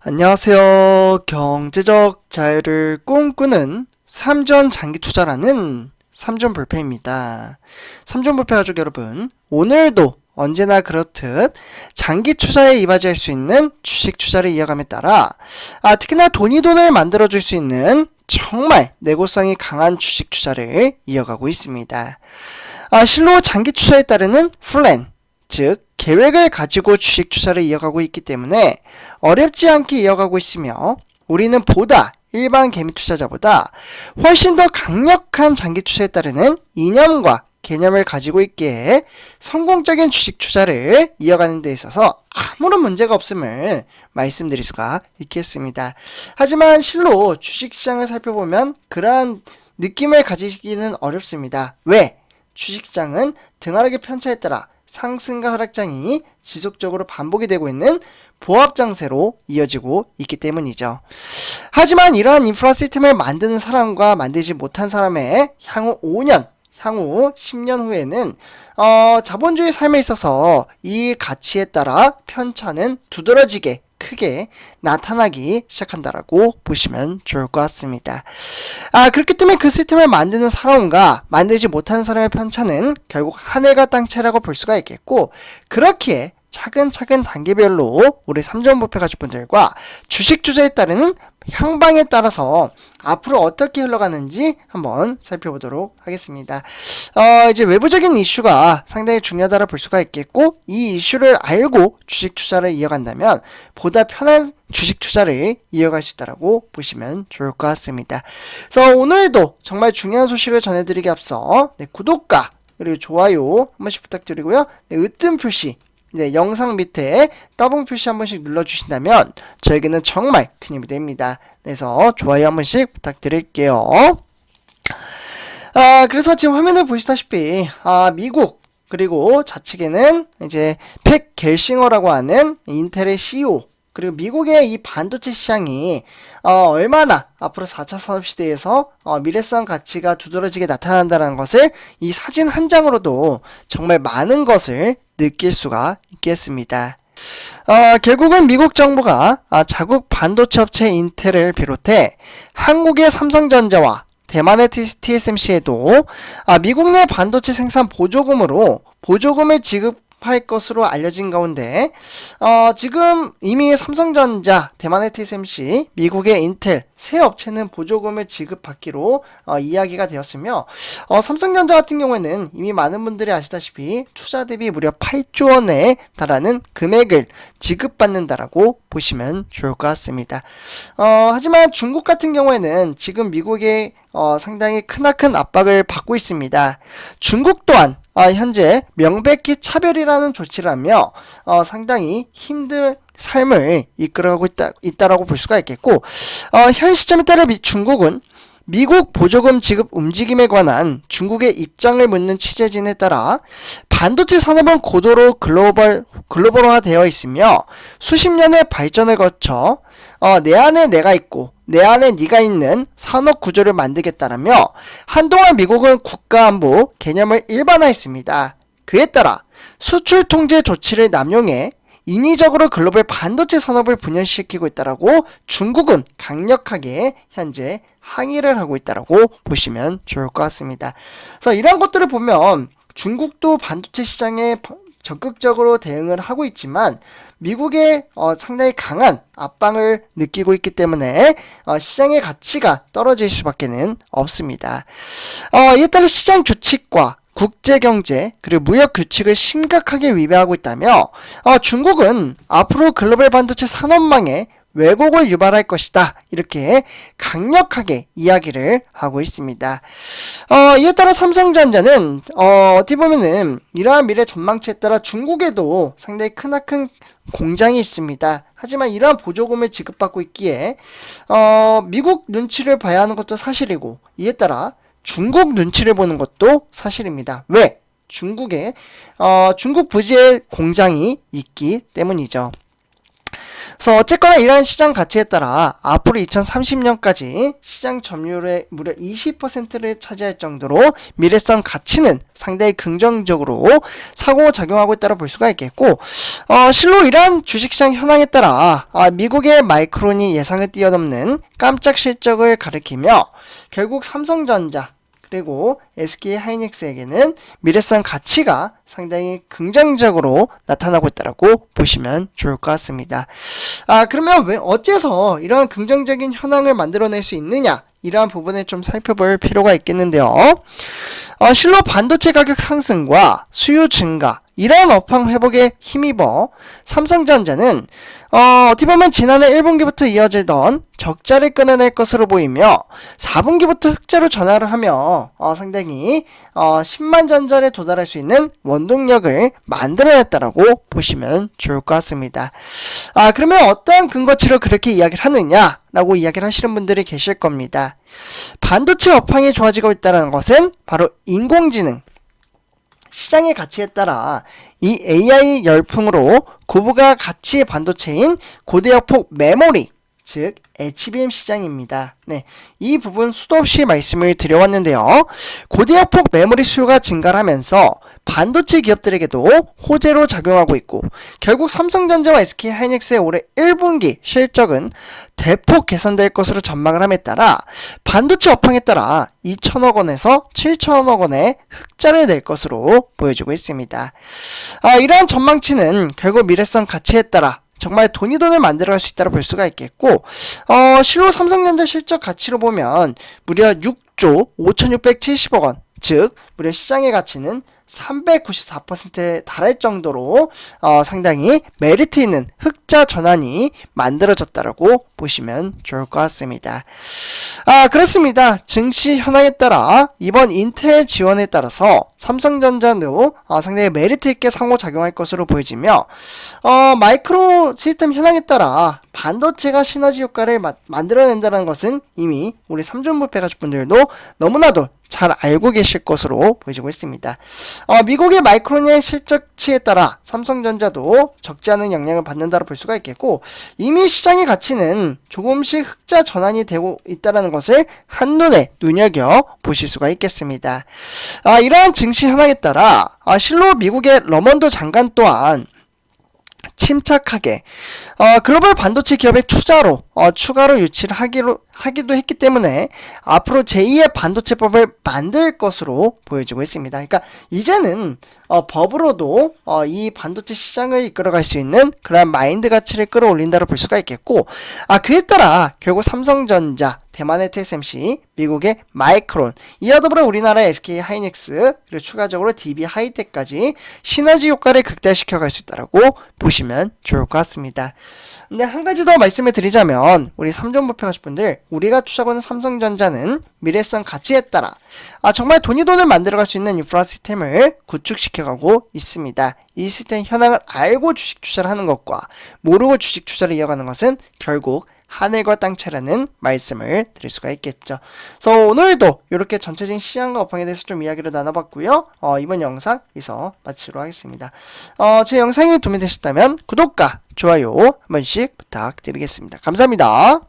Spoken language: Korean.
안녕하세요. 경제적 자유를 꿈꾸는 삼전 장기투자라는 삼전불패입니다. 삼전불패 가족 여러분, 오늘도 언제나 그렇듯 장기투자에 이바지할 수 있는 주식투자를 이어감에 따라 특히나 돈을 만들어줄 수 있는 정말 내구성이 강한 주식투자를 이어가고 있습니다. 실로 장기투자에 따르는 플랜, 즉 계획을 가지고 주식 투자를 이어가고 있기 때문에 어렵지 않게 이어가고 있으며 우리는 보다 일반 개미 투자자보다 훨씬 더 강력한 장기 투자에 따르는 이념과 개념을 가지고 있기에 성공적인 주식 투자를 이어가는 데 있어서 아무런 문제가 없음을 말씀드릴 수가 있겠습니다. 하지만 실로 주식시장을 살펴보면 그러한 느낌을 가지기는 어렵습니다. 왜? 주식시장은 등하락의 편차에 따라 상승과 하락장이 지속적으로 반복이 되고 있는 보합장세로 이어지고 있기 때문이죠. 하지만 이러한 인프라 시스템을 만드는 사람과 만들지 못한 사람의 향후 5년, 향후 10년 후에는 자본주의 삶에 있어서 이 가치에 따라 편차는 두드러지게 크게 나타나기 시작한다라고 보시면 좋을 것 같습니다. 그렇기 때문에 그 시스템을 만드는 사람과 만들지 못하는 사람의 편차는 결국 하늘과 땅차이라고 볼 수가 있겠고, 그렇기에 차근차근 단계별로 우리 삼전부패 가족분들과 주식 투자에 따르는 향방에 따라서 앞으로 어떻게 흘러가는지 한번 살펴보도록 하겠습니다. 이제 외부적인 이슈가 상당히 중요하다고 볼 수가 있겠고, 이 이슈를 알고 주식 투자를 이어간다면 보다 편한 주식 투자를 이어갈 수 있다고 보시면 좋을 것 같습니다. 그래서 오늘도 정말 중요한 소식을 전해드리기 앞서 구독과 그리고 좋아요 한 번씩 부탁드리고요. 으뜸 표시, 영상 밑에 따봉 표시 한 번씩 눌러주신다면 저에게는 정말 큰 힘이 됩니다. 그래서 좋아요 한 번씩 부탁드릴게요. 그래서 지금 화면을 보시다시피 미국 그리고 좌측에는 이제 팩 겔싱어라고 하는 인텔의 CEO, 그리고 미국의 이 반도체 시장이 얼마나 앞으로 4차 산업시대에서 미래성 가치가 두드러지게 나타난다는 것을 이 사진 한 장으로도 정말 많은 것을 느낄 수가 있겠습니다. 결국은 미국 정부가 자국 반도체 업체 인텔을 비롯해 한국의 삼성전자와 대만의 TSMC에도 미국 내 반도체 생산 보조금을 지급할 것으로 알려진 가운데 지금 이미 삼성전자, 대만의 TSMC, 미국의 인텔 세 업체는 보조금을 지급받기로 이야기가 되었으며 삼성전자 같은 경우에는 이미 많은 분들이 아시다시피 투자 대비 무려 8조 원에 달하는 금액을 지급받는다라고 보시면 좋을 것 같습니다. 하지만 중국 같은 경우에는 지금 미국의 상당히 크나큰 압박을 받고 있습니다. 중국 또한 현재 명백히 차별이라는 조치를 하며 상당히 힘든 삶을 이끌어가고 있다라고 볼 수가 있겠고, 현 시점에 따라 중국은 미국 보조금 지급 움직임에 관한 중국의 입장을 묻는 취재진에 따라 반도체 산업은 고도로 글로벌화되어 있으며 수십 년의 발전을 거쳐 내 안에 내가 있고 내 안에 네가 있는 산업 구조를 만들겠다라며 한동안 미국은 국가안보 개념을 일반화했습니다. 그에 따라 수출 통제 조치를 남용해 인위적으로 글로벌 반도체 산업을 분열시키고 있다라고 중국은 강력하게 현재 항의를 하고 있다라고 보시면 좋을 것 같습니다. 그래서 이런 것들을 보면 중국도 반도체 시장에 적극적으로 대응을 하고 있지만 미국의 상당히 강한 압박을 느끼고 있기 때문에 시장의 가치가 떨어질 수밖에는 없습니다. 이에 따라 시장 규칙과 국제경제 그리고 무역 규칙을 심각하게 위배하고 있다며 중국은 앞으로 글로벌 반도체 산업망에 왜곡을 유발할 것이다, 이렇게 강력하게 이야기를 하고 있습니다. 이에 따라 삼성전자는 어떻게 보면은 이러한 미래 전망치에 따라 중국에도 상당히 크나큰 공장이 있습니다. 하지만 이러한 보조금을 지급받고 있기에 미국 눈치를 봐야 하는 것도 사실이고, 이에 따라 중국 눈치를 보는 것도 사실입니다. 왜? 중국 부지에 공장이 있기 때문이죠. 그래서 어쨌거나 이러한 시장 가치에 따라 앞으로 2030년까지 시장 점유율의 무려 20%를 차지할 정도로 미래성 가치는 상당히 긍정적으로 상호작용하고 있다고 볼 수가 있겠고, 실로 이러한 주식시장 현황에 따라 미국의 마이크론이 예상을 뛰어넘는 깜짝 실적을 가리키며 결국 삼성전자 그리고 SK하이닉스에게는 미래성 가치가 상당히 긍정적으로 나타나고 있다고 보시면 좋을 것 같습니다. 그러면 왜 어째서 이러한 긍정적인 현황을 만들어낼 수 있느냐? 이러한 부분을 좀 살펴볼 필요가 있겠는데요. 실로 반도체 가격 상승과 수요 증가, 이러한 업황 회복에 힘입어 삼성전자는 어떻게 보면 지난해 1분기부터 이어지던 적자를 끊어낼 것으로 보이며 4분기부터 흑자로 전환을 하며 상당히 10만 전자를 도달할 수 있는 원동력을 만들어냈다라고 보시면 좋을 것 같습니다. 그러면 어떠한 근거치로 그렇게 이야기를 하느냐라고 이야기를 하시는 분들이 계실 겁니다. 반도체 업황이 좋아지고 있다는 것은 바로 인공지능 시장의 가치에 따라 이 AI 열풍으로 구부가 가치의 반도체인 고대역폭 메모리, 즉 HBM 시장입니다. 네, 이 부분 수도 없이 말씀을 드려왔는데요. 고대역폭 메모리 수요가 증가를 하면서 반도체 기업들에게도 호재로 작용하고 있고, 결국 삼성전자와 SK하이닉스의 올해 1분기 실적은 대폭 개선될 것으로 전망을 함에 따라 반도체 업황에 따라 2천억 원에서 7천억 원의 흑자를 낼 것으로 보여지고 있습니다. 이러한 전망치는 결국 미래성 가치에 따라 정말 돈을 만들어갈 수 있다고 볼 수가 있겠고, 실로 삼성전자 실적 가치로 보면 무려 6조 5,670억 원, 즉 무려 시장의 가치는 394%에 달할 정도로 상당히 메리트 있는 흑자 전환이 만들어졌다라고 보시면 좋을 것 같습니다. 그렇습니다. 증시 현황에 따라 이번 인텔 지원에 따라서 삼성전자도 상당히 메리트 있게 상호작용할 것으로 보여지며, 마이크로 시스템 현황에 따라 반도체가 시너지 효과를 만들어낸다는 것은 이미 우리 삼중부패 가족분들도 너무나도 잘 알고 계실 것으로 보여지고 있습니다. 미국의 마이크론의 실적치에 따라 삼성전자도 적지 않은 영향을 받는다고 볼 수가 있겠고, 이미 시장의 가치는 조금씩 흑자 전환이 되고 있다는 것을 한눈에 눈여겨 보실 수가 있겠습니다. 이러한 증시 현황에 따라 실로 미국의 러먼드 장관 또한 침착하게 글로벌 반도체 기업의 투자로 추가로 유치를 하기도 했기 때문에 앞으로 제2의 반도체법을 만들 것으로 보여지고 있습니다. 그러니까 이제는 법으로도 이 반도체 시장을 이끌어갈 수 있는 그런 마인드 가치를 끌어올린다고 볼 수가 있겠고, 그에 따라 결국 삼성전자, 대만의 TSMC, 미국의 마이크론, 이와 더불어 우리나라의 SK하이닉스, 그리고 추가적으로 DB하이텍까지 시너지 효과를 극대화시켜 갈 수 있다고 보시면 좋을 것 같습니다. 근데 한 가지 더 말씀을 드리자면, 우리 삼종부패 가족분들, 우리가 투자하고 있는 삼성전자는 미래성 가치에 따라 정말 돈을 만들어갈 수 있는 인프라 시스템을 구축시켜가고 있습니다. 이 시스템 현황을 알고 주식 투자를 하는 것과 모르고 주식 투자를 이어가는 것은 결국 하늘과 땅 차이라는 말씀을 드릴 수가 있겠죠. 그래서 오늘도 이렇게 전체적인 시장과 업황에 대해서 좀 이야기를 나눠봤고요. 이번 영상 여기서 마치도록 하겠습니다. 제 영상이 도움이 되셨다면 구독과 좋아요 한 번씩 부탁드리겠습니다. 감사합니다.